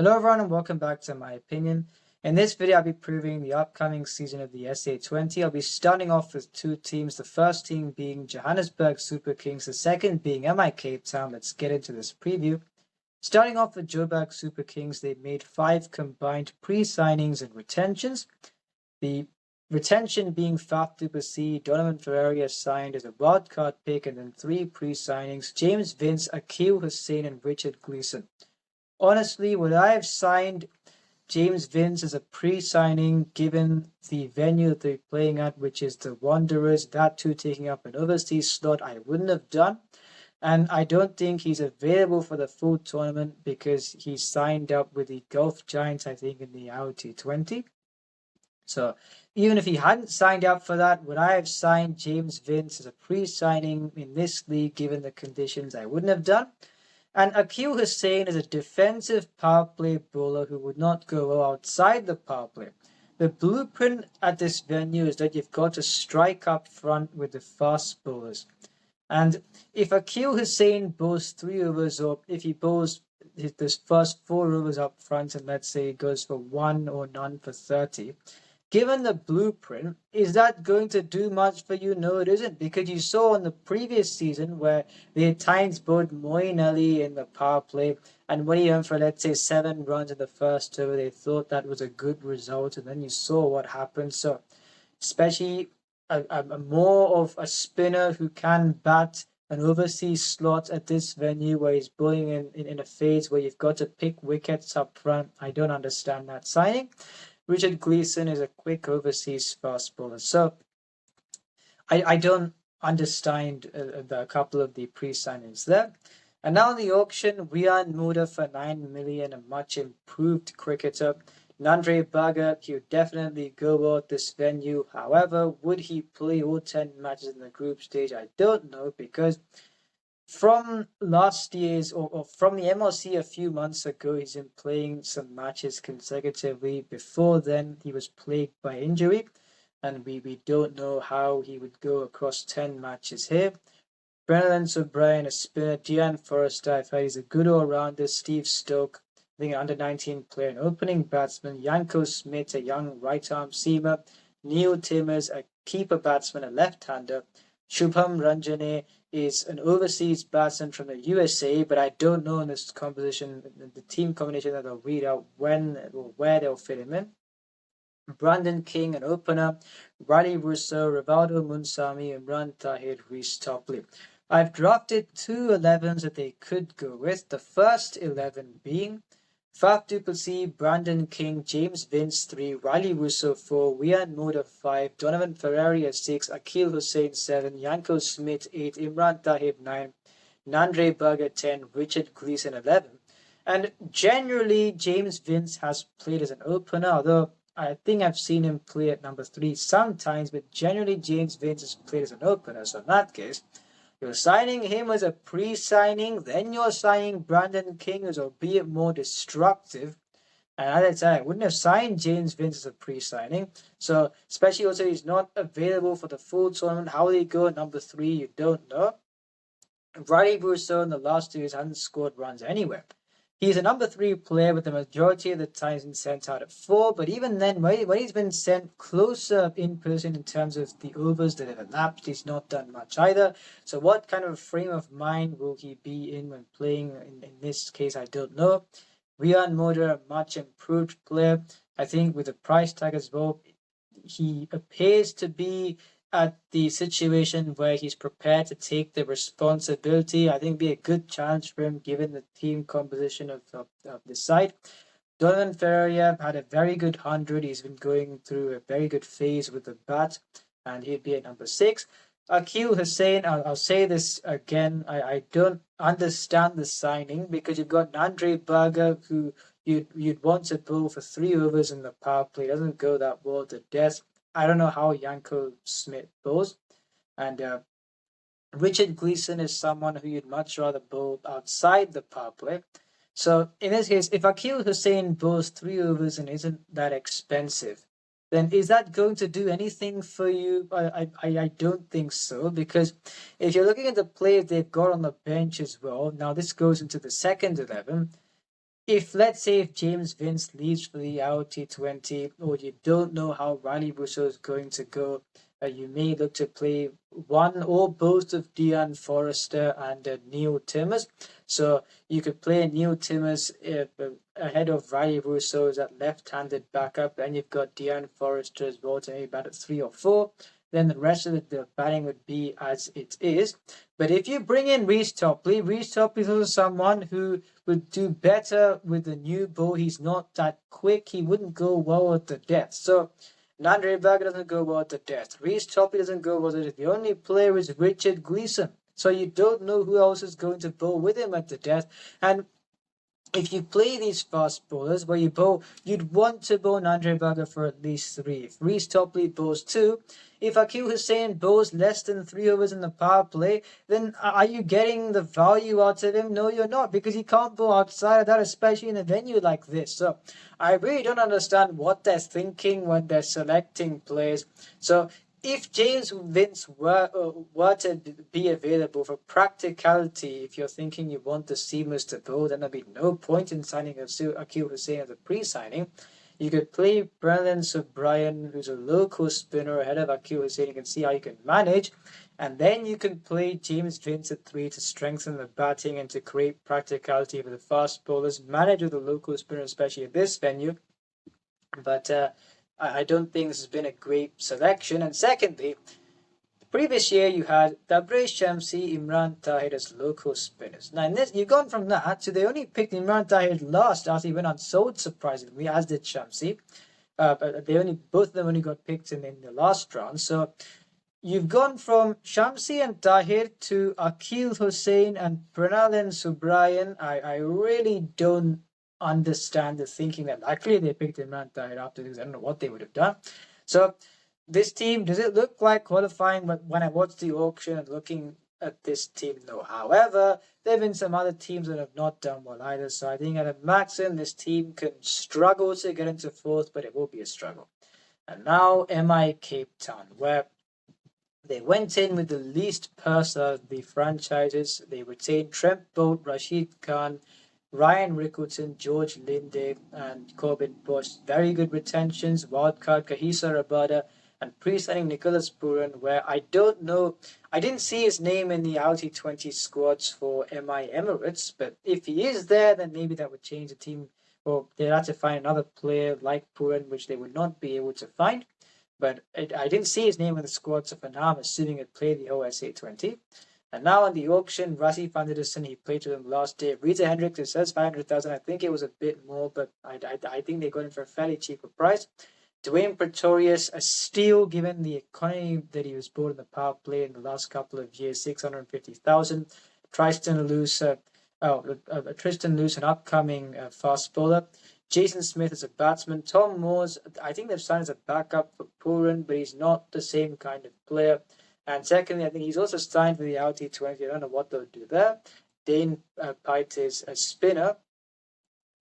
Hello everyone and welcome back to My Opinion. In this video I'll be previewing the upcoming season of the SA20. I'll be starting off with two teams, the first team being Johannesburg Super Kings, the second being MI Cape Town. Let's get into this preview. Starting off with Joburg Super Kings, they made 5 combined pre-signings and retentions. The retention being Faf du Plessis, Donovan Ferreira signed as a wildcard pick, and then 3 pre-signings, James Vince, Akil Hussein, and Richard Gleeson. Honestly, would I have signed James Vince as a pre-signing given the venue that they're playing at, which is the Wanderers, that too taking up an overseas slot? I wouldn't have done. And I don't think he's available for the full tournament because he signed up with the Gulf Giants, I think, in the SA20. So even if he hadn't signed up for that, would I have signed James Vince as a pre-signing in this league given the conditions? I wouldn't have done. And Akil Hussein is a defensive power play bowler who would not go outside the power play. The blueprint at this venue is that you've got to strike up front with the fast bowlers. And if Akil Hussein bowls 3 overs, or if he bowls his first 4 overs up front and let's say he goes for 1 or none for 30, given the blueprint, is that going to do much for you? No, it isn't, because you saw in the previous season where they at times bowled Moeen Ali in the power play, and when he went for, let's say, 7 runs in the first over, they thought that was a good result, and then you saw what happened. So, especially a more of a spinner who can bat an overseas slot at this venue where he's bowling in a phase where you've got to pick wickets up front, I don't understand that signing. Richard Gleeson is a quick overseas fast bowler. So I don't understand a couple of the pre-signings there. And now in the auction, Rian Muda for 9 million, a much improved cricketer. Nandre Bagga, he would definitely go out this venue. However, would he play all 10 matches in the group stage? I don't know, because from last year's or from the MLC a few months ago, he's been playing some matches consecutively. Before then, he was plagued by injury, and we don't know how he would go across 10 matches here. Brennan O'Brien, a spinner. Dean Forrester, I've heard he's a good all-rounder. Steve Stoke, I think an under-19 player, an opening batsman. Yanko Smith, a young right-arm seamer. Neil Timmers, a keeper batsman, a left-hander. Shubham Ranjane is an overseas batsman from the USA, but I don't know in this composition, the team combination that they'll read out when or where they'll fit him in. Brandon King, an opener. Riley Russo, Rivaldo Munsami, Imran Tahir, Reece Topley. I've drafted 2 11s that they could go with. The first 11 being Faf du Plessis, Brandon King, James Vince 3, Riley Russo 4, Rian Muda 5, Donovan Ferreira 6, Akil Hussein 7, Yanko Smith 8, Imran Tahir 9, Nandre Bagga 10, Richard Gleeson 11. And generally, James Vince has played as an opener, although I think I've seen him play at number 3 sometimes, but generally James Vince has played as an opener. So in that case, you're signing him as a pre-signing, then you're signing Brandon King, who's albeit more destructive. And as I said, I wouldn't have signed James Vince as a pre-signing. So, especially also he's not available for the full tournament. How will he go at number 3? You don't know. Riley Russo in the last 2 years hasn't scored runs anywhere. He's a number 3 player, but the majority of the time he's been sent out at 4. But even then, when he's been sent closer in person in terms of the overs that have elapsed, he's not done much either. So what kind of frame of mind will he be in when playing? In this case, I don't know. Rian Muda, a much improved player. I think with the price tag as well, he appears to be at the situation where he's prepared to take the responsibility. I think it'd be a good challenge for him given the team composition of the side. Donovan Ferreira had a very good 100. He's been going through a very good phase with the bat, and he'd be at number 6. Akil Hussein, I'll say this again, I don't understand the signing because you've got Nandre Bagga, who you'd want to bowl for 3 overs in the power play. It doesn't go that well to death. I don't know how Yanko Smith bowls. And Richard Gleeson is someone who you'd much rather bowl outside the power play. So in this case, if Akil Hussein bowls 3 overs and isn't that expensive, then is that going to do anything for you? I don't think so, because if you're looking at the players they've got on the bench as well, now this goes into the second 11, if let's say if James Vince leaves for the LT20, or you don't know how Riley Russo is going to go, you may look to play one or both of Dean Forrester and Neil Timmers. So you could play Neil Timmers ahead of Riley Russo as that left-handed backup. Then you've got Dean Forrester as well to maybe bat at 3 or 4. Then the rest of the batting would be as it is. But if you bring in Reece Topley is also someone who would do better with the new ball. He's not that quick. He wouldn't go well at the death. So Andre Berger doesn't go well at the death. Reece Topley doesn't go well at the death. The only player is Richard Gleeson. So you don't know who else is going to bowl with him at the death. And if you play these fast bowlers where you bowl, you'd want to bowl Andre Berger for at least 3. If Reece Topley bowls 2, if Akil Hussain bowls less than 3 overs in the power play, then are you getting the value out of him? No, you're not, because he can't bowl outside of that, especially in a venue like this. So I really don't understand what they're thinking when they're selecting players. So if James Vince were to be available for practicality, if you're thinking you want the seamers to bowl, then there'd be no point in signing Akil Hussain as a pre-signing. You could play Brendan O'Brien, who's a local spinner, ahead of Akil Hussain. You can see how you can manage. And then you can play James Vince at 3 to strengthen the batting and to create practicality for the fast bowlers. Manage with the local spinner, especially at this venue. But I don't think this has been a great selection. And secondly, the previous year you had Tabraiz Shamsi, Imran Tahir as local spinners. Now in this, you've gone from that to they only picked Imran Tahir last after he went unsold, surprisingly, as did Shamsi. But both of them only got picked in the last round. So you've gone from Shamsi and Tahir to Akil Hussain and Pranal Subrayan. I really don't understand the thinking that actually they picked Imran Tahir after this. I don't know what they would have done. So this team, does it look like qualifying? But when I watched the auction and looking at this team, no. However, there have been some other teams that have not done well either. So I think at a maximum, this team can struggle to get into 4th, but it will be a struggle. And now MI Cape Town, where they went in with the least purse of the franchises. They retained Trent Bolt, Rashid Khan, Ryan Rickleton, George Linde, and Corbin Bosch. Very good retentions. Wildcard Kahisa Rabada and pre-signing Nicholas Puran, where I don't know, I didn't see his name in the LT20 squads for MI Emirates, but if he is there, then maybe that would change the team. Or they'd have to find another player like Puran, which they would not be able to find. But I didn't see his name in the squad, so for now I'm assuming it played the SA20. And now on the auction, Rassi van der Dussen, he played to them last day. Rita Hendricks, it says 500,000. I think it was a bit more, but I think they got him for a fairly cheaper price. Dwayne Pretorius, a steal given the economy that he was bought in the power play in the last couple of years, 650,000. Tristan Luce, an upcoming fast bowler. Jason Smith is a batsman. Tom Moores, I think they've signed as a backup for Puran, but he's not the same kind of player. And secondly, I think he's also signed for the LT20. I don't know what they'll do there. Dane Pite is a spinner.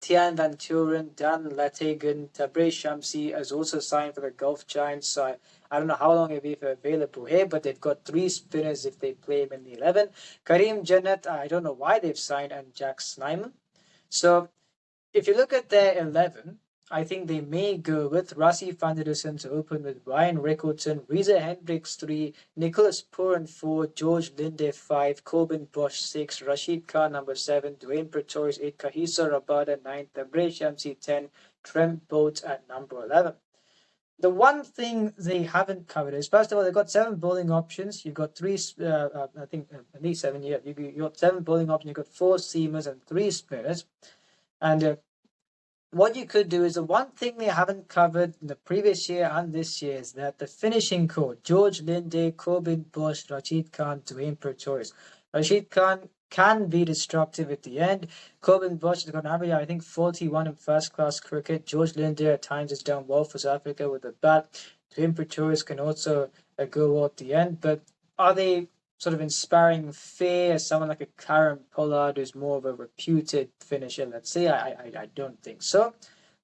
Tian Van Turen, Dan Latagan, Tabraiz Shamsi is also signed for the Gulf Giants. So I don't know how long he'll be available here, but they've got 3 spinners if they play him in the 11. Kareem Jannat, I don't know why they've signed, and Jack Snyman. So if you look at their 11, I think they may go with Rassi van der Dussen to open with Ryan Rickleton, Reza Hendricks 3, Nicholas Puran 4, George Linde 5, Corbin Bosch 6, Rashid Khan number 7, Dwayne Pretorius 8, Kahisa Rabada 9, Tabraiz Shamsi 10, Trent Bolt at number 11. The one thing they haven't covered is, first of all, they've got 7 bowling options. You've got 3, I think at least 7, yeah. You've got 7 bowling options. You've got 4 seamers and 3 spinners. And what you could do is the one thing they haven't covered in the previous year and this year is that the finishing core, George Linde, Corbin Bosch, Rashid Khan, Dwayne Pretorius. Rashid Khan can be destructive at the end. Corbin Bosch has got an average, I think, 41 in first-class cricket. George Linde at times has done well for South Africa with the bat. Dwayne Pretorius can also go well at the end. But are they sort of inspiring fear as someone like a Karen Pollard who's more of a reputed finisher, let's say? I don't think so.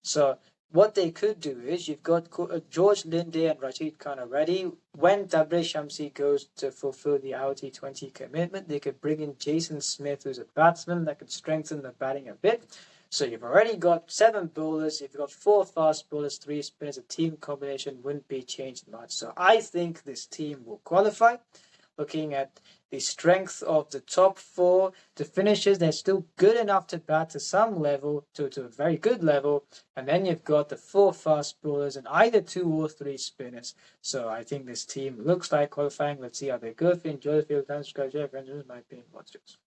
So what they could do is you've got George Linde and Rashid Khan already. When Tabraiz Shamsi goes to fulfill the LT20 commitment, they could bring in Jason Smith, who's a batsman that could strengthen the batting a bit. So you've already got 7 bowlers, you've got 4 fast bowlers, 3 spinners, a team combination wouldn't be changed much. So I think this team will qualify. Looking at the strength of the top 4, the finishers, they're still good enough to bat to some level, to a very good level. And then you've got the 4 fast bowlers and either 2 or 3 spinners. So I think this team looks like qualifying. Let's see how they go. If you enjoy the field, subscribe, share, friends, my opinion. What's yours?